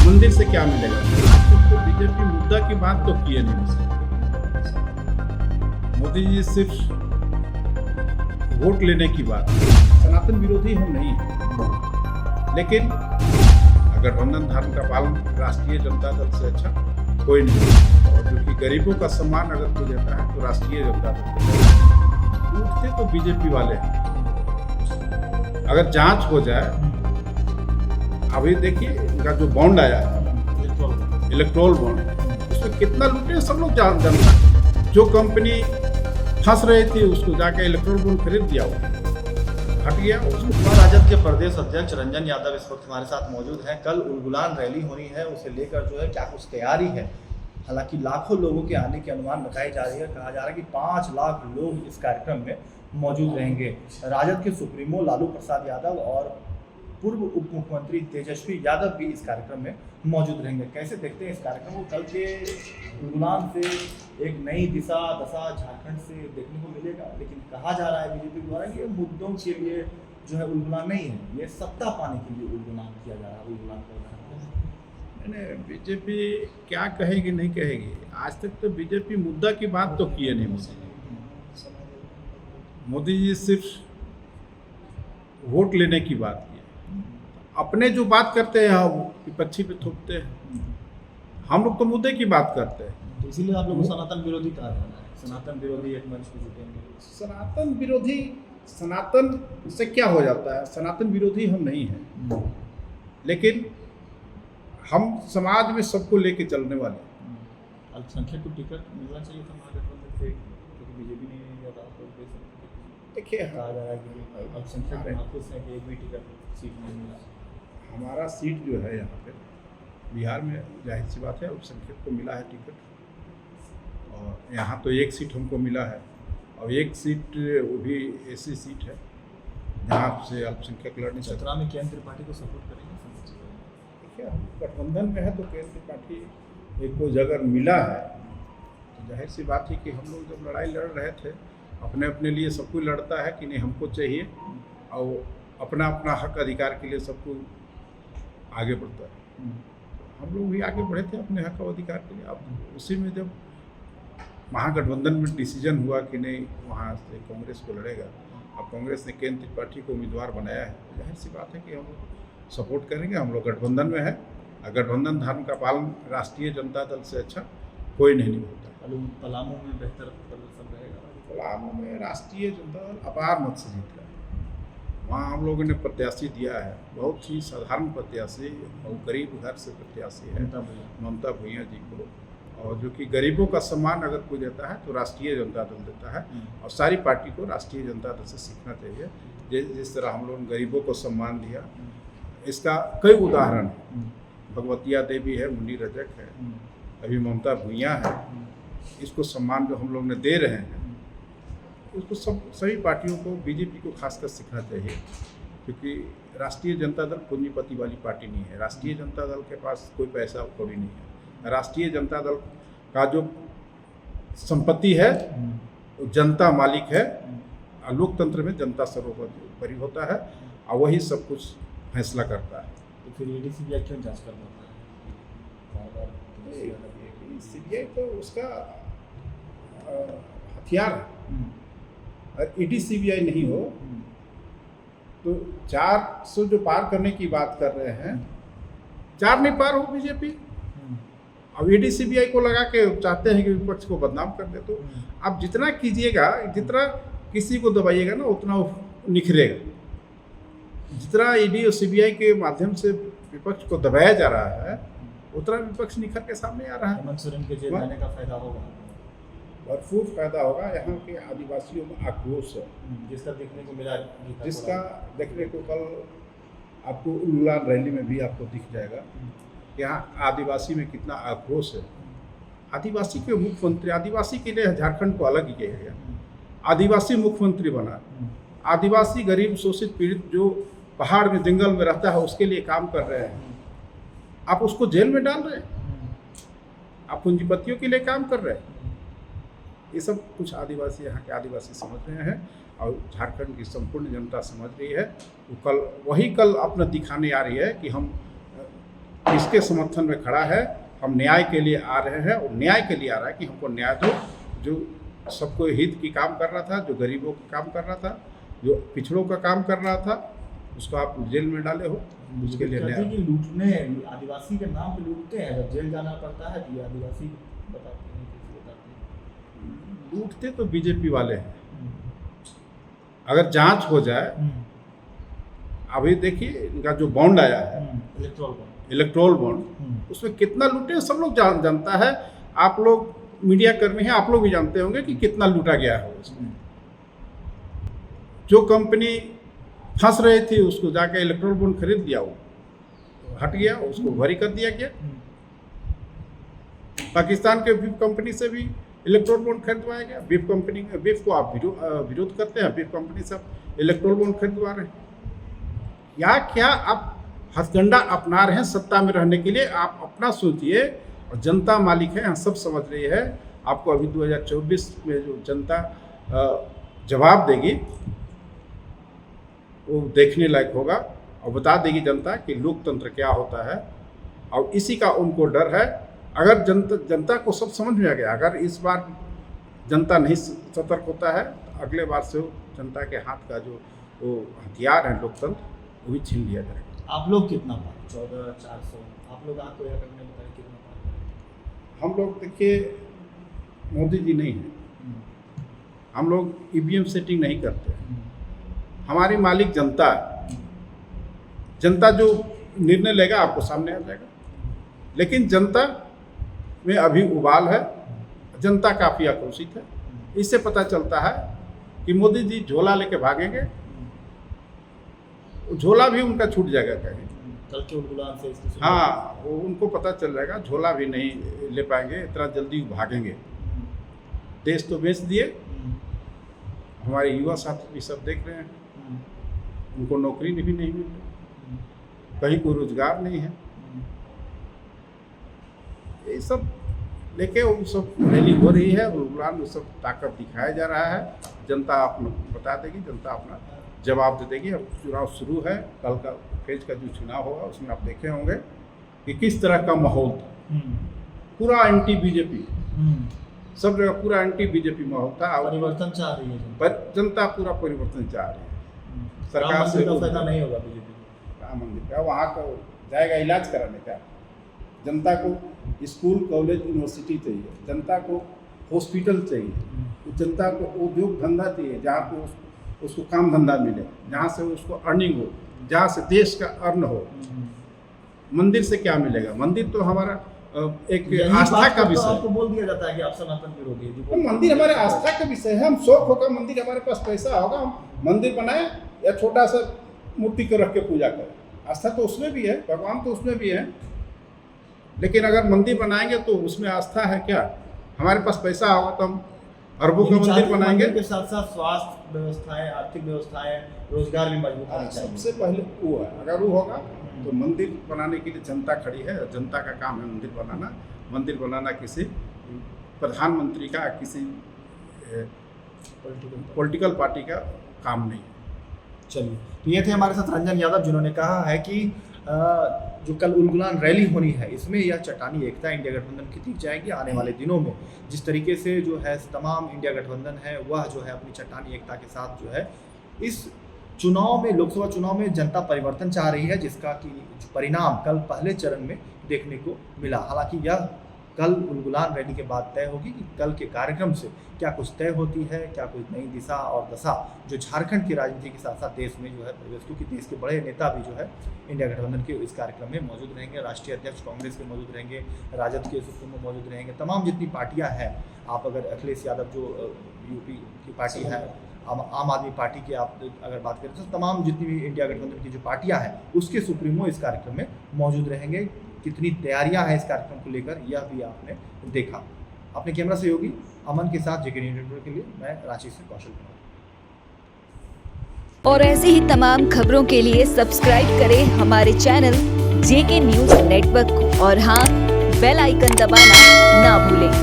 मंदिर से क्या मिलेगा? आज तक तो बीजेपी मुद्दा की बात तो किए नहीं मुझसे। मोदी जी सिर्फ वोट लेने की बात। सनातन विरोधी हम नहीं हैं, लेकिन गठबंधन धर्म का पालन राष्ट्रीय जनता दल से अच्छा कोई नहीं। और जो कि गरीबों का सम्मान अगर कोई देता है तो राष्ट्रीय जनता दल। उठते तो बीजेपी वाले हैं। अगर जांच हो जाए, अभी देखिए इनका जो बॉन्ड आया है, इलेक्ट्रोल बॉन्ड, उसमें कितना लूटे सब लोग जानते हैं। जो कंपनी फंस रही थी उसको जाके इलेक्ट्रोल बॉन्ड खरीद दिया, वो हट गया उसको। राजद के प्रदेश अध्यक्ष रंजन यादव इस वक्त हमारे साथ मौजूद हैं। कल उलगुलान रैली होनी है, उसे लेकर जो है क्या कुछ तैयारी है? हालांकि लाखों लोगों के आने के अनुमान बताई जा रही है। कहा जा रहा है कि 5 लाख लोग इस कार्यक्रम में मौजूद रहेंगे। राजद के सुप्रीमो लालू प्रसाद यादव और पूर्व उप मुख्यमंत्री तेजस्वी यादव भी इस कार्यक्रम में मौजूद रहेंगे। कैसे देखते हैं इस कार्यक्रम को? कल के उलगुलान से एक नई दशा झारखंड से देखने को मिलेगा, लेकिन कहा जा रहा है बीजेपी द्वारा कि ये मुद्दों के लिए जो है उलगुलान नहीं है, ये सत्ता पाने के लिए उलगुलान किया जा रहा है, उलगुलान कर रहा है। बीजेपी क्या कहेगी नहीं कहेगी, आज तक तो बीजेपी मुद्दा की बात तो किए नहीं मुझसे। मोदी जी सिर्फ वोट लेने की बात की, अपने जो बात करते हैं वो विपक्षी पे थोपते हैं। हम लोग तो मुद्दे की बात करते हैं। तो इसीलिए आप लोग को सनातन विरोधी कहा जा रहा है। सनातन विरोधी एक मंच पे जुटेंगे। सनातन विरोधी, सनातन से क्या हो जाता है? सनातन विरोधी हम नहीं हैं, लेकिन हम समाज में सबको लेके चलने वाले हैं। अल्पसंख्यक को टिकट मिलना चाहिए था महागठबंधन से, क्योंकि बीजेपी ने नहीं दिया था। देखिए, कहा जा रहा है कि अल्पसंख्यक नाखुश है कि एक भी टिकट सीट नहीं मिला। हमारा सीट जो है यहाँ पे बिहार में जाहिर सी बात है अल्पसंख्यक को मिला है टिकट, और यहाँ तो एक सीट हमको मिला है, और एक सीट वो भी ऐसी सीट है जहाँ से अल्पसंख्यक लड़ नहीं सकता। चतरा में केंद्र पार्टी को सपोर्ट करेंगे। देखिए, हम गठबंधन में है तो केंद्र पार्टी एक को अगर मिला है तो जाहिर सी बात है कि हम लोग जब लड़ाई लड़ रहे थे अपने अपने लिए, सब कोई लड़ता है कि नहीं हमको चाहिए, और अपना अपना हक अधिकार के लिए सबको आगे बढ़ता है। हम लोग भी आगे बढ़े थे अपने हक और अधिकार के लिए। अब उसी में जब महागठबंधन में डिसीजन हुआ कि नहीं वहाँ से कांग्रेस को लड़ेगा, अब कांग्रेस ने केंद्र पार्टी को उम्मीदवार बनाया है, तो जाहिर सी बात है कि हम लोग सपोर्ट करेंगे। हम लोग गठबंधन में है, गठबंधन धर्म का पालन राष्ट्रीय जनता दल से अच्छा कोई नहीं होता। पलामू में बेहतर प्रदर्शन रहेगा। पलामू में राष्ट्रीय जनता दल अपार मत से जीत रहा है। वहाँ हम लोगों ने प्रत्याशी दिया है, बहुत ही साधारण प्रत्याशी और गरीब घर से प्रत्याशी है, ममता भूया जी को, और जो कि गरीबों का सम्मान अगर कोई देता है तो राष्ट्रीय जनता दल देता है। और सारी पार्टी को राष्ट्रीय जनता दल से सीखना चाहिए। जिस तरह हम लोगों ने गरीबों को सम्मान दिया, इसका कई उदाहरण है। भगवतिया देवी है, मुन्नी रजक है, अभी ममता भूया है। इसको सम्मान जो हम लोग ने दे रहे हैं, उसको सभी पार्टियों को, बीजेपी को खासकर सीखना चाहिए, क्योंकि राष्ट्रीय जनता दल पूंजीपति वाली पार्टी नहीं है। राष्ट्रीय जनता दल के पास कोई पैसा कौड़ी नहीं है। राष्ट्रीय जनता दल का जो संपत्ति है वो जनता मालिक है। लोकतंत्र में जनता सर्वोपरि होता है, और वही सब कुछ फैसला करता है। तो फिर सीबीआई क्यों जांच कर रहा है? सीबीआई तो उसका हथियार है। और ईडी सीबीआई नहीं हो तो 400 जो पार करने की बात कर रहे हैं, 4 नहीं पार हो बीजेपी। अब ईडी सीबीआई को लगा के चाहते हैं कि विपक्ष को बदनाम कर दे। तो आप जितना कीजिएगा, जितना किसी को दबाइएगा ना, उतना निखरेगा। जितना ईडी और सीबीआई के माध्यम से विपक्ष को दबाया जा रहा है, उतना विपक्ष निखर के सामने आ रहा है। हेमंत सोरेन के जेल जाने का फायदा होगा, भरपूर फायदा होगा। यहाँ के आदिवासियों में आक्रोश है, जिसका देखने को मिला, जिसका देखने को कल आपको उलगुलान रैली में भी आपको दिख जाएगा। यहाँ आदिवासी में कितना आक्रोश है। आदिवासी के मुख्यमंत्री, आदिवासी के लिए झारखंड को अलग किया गया, आदिवासी मुख्यमंत्री बना। आदिवासी गरीब शोषित पीड़ित जो पहाड़ में जंगल में रहता है उसके लिए काम कर रहे हैं, आप उसको जेल में डाल रहे हैं। आप पूंजीपतियों के लिए काम कर रहे हैं। ये सब कुछ आदिवासी, यहाँ के आदिवासी समझ रहे हैं, और झारखंड की संपूर्ण जनता समझ रही है। वो कल अपना दिखाने आ रही है कि हम इसके समर्थन में खड़ा है। हम न्याय के लिए आ रहे हैं और न्याय के लिए आ रहा है कि हमको न्याय दो। जो सबको हित की काम कर रहा था, जो गरीबों का काम कर रहा था, जो पिछड़ों का काम कर रहा था, उसको आप जेल में डाले हो, उसके लिए कहते न्याय। हैं कि लूटने आदिवासी के नाम पे लूटते हैं, जब जेल जाना पड़ता है तो ये आदिवासी बताते हैं, किसी बताते हैं। लूटते तो बीजेपी वाले हैं। अगर जांच हो जाए, अभी देखिए इनका जो बॉन्ड आया है, इलेक्ट्रोल बॉन्ड, उसमें कितना लूटे सब लोग जानता है। आप लोग मीडिया कर्मी हैं, आप लोग भी जानते होंगे कि कितना लूटा गया है उसमें। जो कंपनी फंस रही थी उसको जाके इलेक्ट्रोल बॉन्ड खरीद लिया, वो हट गया, उसको भरी कर दिया गया। पाकिस्तान के बीफ कंपनी से भी इलेक्ट्रोल बॉन्ड खरीदवाया गया। बीफ को आप विरोध करते हैं, बीफ कंपनी से इलेक्ट्रोल बॉन्ड खरीदवा रहे हैं। या क्या आप हथकंडा अपना रहे हैं सत्ता में रहने के लिए? आप अपना सोचिए, और जनता मालिक है, हम सब समझ रही है। आपको अभी 2024 में जो जनता जवाब देगी वो देखने लायक होगा, और बता देगी जनता कि लोकतंत्र क्या होता है। और इसी का उनको डर है। अगर जनता को सब समझ में आ गया, अगर इस बार जनता नहीं सतर्क होता है तो अगले बार से जनता के हाथ का जो वो हथियार है लोकतंत्र, वो भी छीन लिया जाएगा। आप लोग कितना पाए? 14,400। आप लोग आपको यह करने बताए कितना पाए? हम लोग देखिए, मोदी जी नहीं है, हम लोग ईवीएम सेटिंग नहीं करते। हमारी मालिक जनता है। जनता जो निर्णय लेगा आपको सामने आ जाएगा। लेकिन जनता में अभी उबाल है, जनता काफ़ी आक्रोशित है। इससे पता चलता है कि मोदी जी झोला लेके भागेंगे, झोला भी उनका छूट जाएगा कहीं। कल के उलगुलान से इसकी हाँ, वो उनको पता चल जाएगा, झोला भी नहीं ले पाएंगे, इतना जल्दी भागेंगे। देश तो बेच दिए, हमारे युवा साथी भी सब देख रहे हैं, उनको नौकरी भी नहीं मिल रही, कहीं कोई रोजगार नहीं है। ये सब लेके वो सब रैली हो रही है, उलगुलान में सब ताकत दिखाया जा रहा है। जनता अपना बता देगी, जनता अपना जवाब दे देगी। अब चुनाव शुरू है, कल का फेज का जो चुनाव होगा उसमें आप देखे होंगे कि किस तरह का माहौल था। पूरा एंटी बीजेपी, सब जगह पूरा एंटी बीजेपी माहौल था। परिवर्तन चाह रही है पर जनता पूरा परिवर्तन चाह रही है। सरकार से का फायदा नहीं होगा बीजेपी को। राम मंदिर का वहाँ का जाएगा इलाज कराने का। जनता को स्कूल, कॉलेज, यूनिवर्सिटी चाहिए, जनता को हॉस्पिटल चाहिए, जनता को उद्योग धंधा चाहिए, जहाँ पे उसको काम धंधा मिले, जहाँ से उसको अर्निंग हो, जहाँ से देश का अर्न हो। मंदिर से क्या मिलेगा? मंदिर तो हमारा एक आस्था का विषय है। आपको बोल दिया जाता है कि आप सनातन विरोधी हैं। तो मंदिर हमारे आस्था का विषय है। हम शौक होगा, मंदिर हमारे पास पैसा होगा, हम मंदिर बनाए या छोटा सा मूर्ति को रख के पूजा करें। आस्था तो उसमें भी है, भगवान तो उसमें भी है। लेकिन अगर मंदिर बनाएंगे तो उसमें आस्था है क्या? हमारे पास पैसा होगा तो हम अरबों का मंदिर बनाएंगे। के साथ साथ स्वास्थ्य व्यवस्थाएं, आर्थिक व्यवस्थाएं, रोजगार भी मजबूत होनी चाहिए। सबसे पहले वो है। अगर वो होगा तो मंदिर बनाने के लिए जनता खड़ी है। जनता का काम है मंदिर बनाना। मंदिर बनाना किसी प्रधानमंत्री का, किसी पॉलिटिकल पार्टी का काम नहीं है। चलिए, तो ये थे हमारे साथ रंजन यादव, जिन्होंने कहा है कि जो कल उलगुलान रैली होनी है, इसमें यह चट्टानी एकता इंडिया गठबंधन की दिख जाएगी। आने वाले दिनों में जिस तरीके से जो है तमाम इंडिया गठबंधन है, वह जो है अपनी चट्टानी एकता के साथ जो है इस चुनाव में, लोकसभा चुनाव में जनता परिवर्तन चाह रही है, जिसका कि परिणाम कल पहले चरण में देखने को मिला। हालांकि यह कल उलगुलान रैली के बाद तय होगी कि कल के कार्यक्रम से क्या कुछ तय होती है, क्या कुछ नई दिशा और दशा जो झारखंड की राजनीति के साथ साथ देश में जो है प्रवेश, क्योंकि देश के बड़े नेता भी जो है इंडिया गठबंधन के इस कार्यक्रम में मौजूद रहेंगे। राष्ट्रीय अध्यक्ष कांग्रेस के मौजूद रहेंगे, राजद के सुप्रीमो मौजूद रहेंगे, तमाम जितनी पार्टियां हैं। आप अगर अखिलेश यादव जो यूपी की पार्टी है, आम आदमी पार्टी की आप अगर बात करें तो तमाम जितनी भी इंडिया गठबंधन की जो पार्टियां हैं उसके सुप्रीमो इस कार्यक्रम में मौजूद रहेंगे। कितनी तैयारियां हैं इस कार्यक्रम को लेकर, यह भी आपने देखा। अपने कैमरा सहयोगी अमन के साथ जेके न्यूज़ नेटवर्क के लिए मैं रांची से कौशल कुमार। और ऐसे ही तमाम खबरों के लिए सब्सक्राइब करें हमारे चैनल जेके न्यूज़ नेटवर्क को, और हाँ, बेल आइकन दबाना ना भूलें।